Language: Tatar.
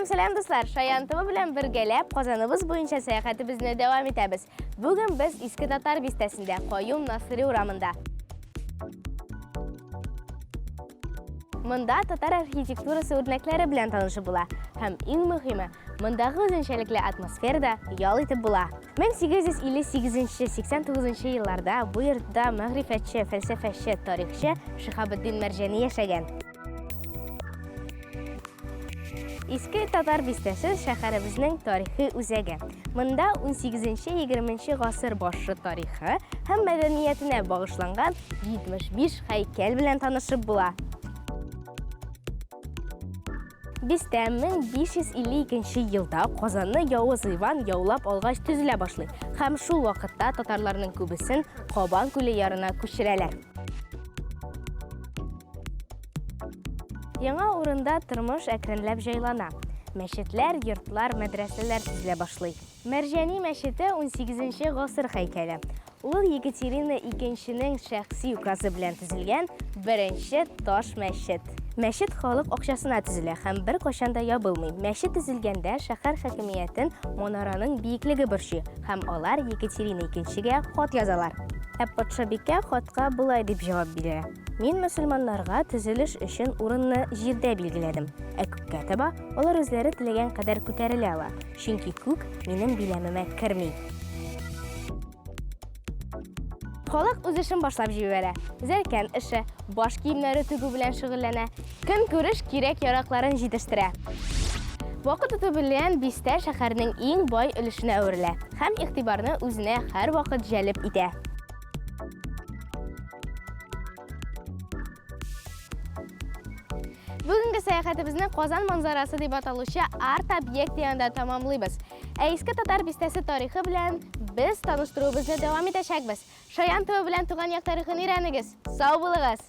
Selam dostlar, Şayan TV bilen birgelep Qozonimiz boyunca sayohatimizni davom etamiz. Bugün biz Eski Tatar bistesinde Qoyum Nasiri uramında. Mında Tatar arxitekturasi örneklari bilen tanışıp bula. Hem eng muhimi, mındagı o'zenshalikli atmosferada yol etib bula. 1858-89 yillarda bu yerda ma'rifatchi, falsafachi, tarixchi Shihabuddin Marjani yashagan. Eski Tatar bistesi shaharimizning tarixiy o'zagi. Mında 18-20 asır boshi tarixi ham madaniyatine bag'ishlangan 75 haykal bilan tanışıp bula. Biste 1552 yılda Qozonni Yavuz Ivan yaulab olgach tuzila boshlaydi. Ham shu vaqtda tatarlarning ko'bisin Qoban ko'li yarına ko'chiralar. Яңа урында тормыш әкренләп җайлана. Мәчетләр, йортлар, мәдрәсәләр төзелә башлый. Мәрҗани мәчете 18 гасыр һәйкәле. Ул Екатерина II-нең шәхси указы белән төзелгән беренче таш мәчет. Мәчет халык акчасына төзелә һәм бер кашан да ябылмый. Мәчет төзелгәндә шәһәр хакимиятен монараның биеклеге борчый һәм алар Екатерина II-гә хат язалар. Патшабикә хатка булай дип җавап бирә. Мин мөселманнарга төзелеш өчен урынны җирдә билгеләдем. Күккә таба алар үзләре теләгән кадәр күтәрелә ала. Чөнки күк минем биләмемә керми. Халык үз эшен башлап җибәрә. Зәркән эше, баш киемнәре тегү белән шөгыльләнә. Көн күреш кирәк-яракларын җитештерә. Вакыт үтү белән бистә шәһәрнең иң бай өлешенә әверелә һәм игътибарны үзенә һәр вакыт җәлеп итә. Бүгінгі саяхатыбызны Qozon манзарасы дип аталучы арт объект янында тамамлыйбыз. Эски Татар бистәсе тарихы белән без таныштыруыбызны дәвам итәчәкбез. Шаян ТВ белән туган як тарихын өйрәнегез. Сау булыгыз!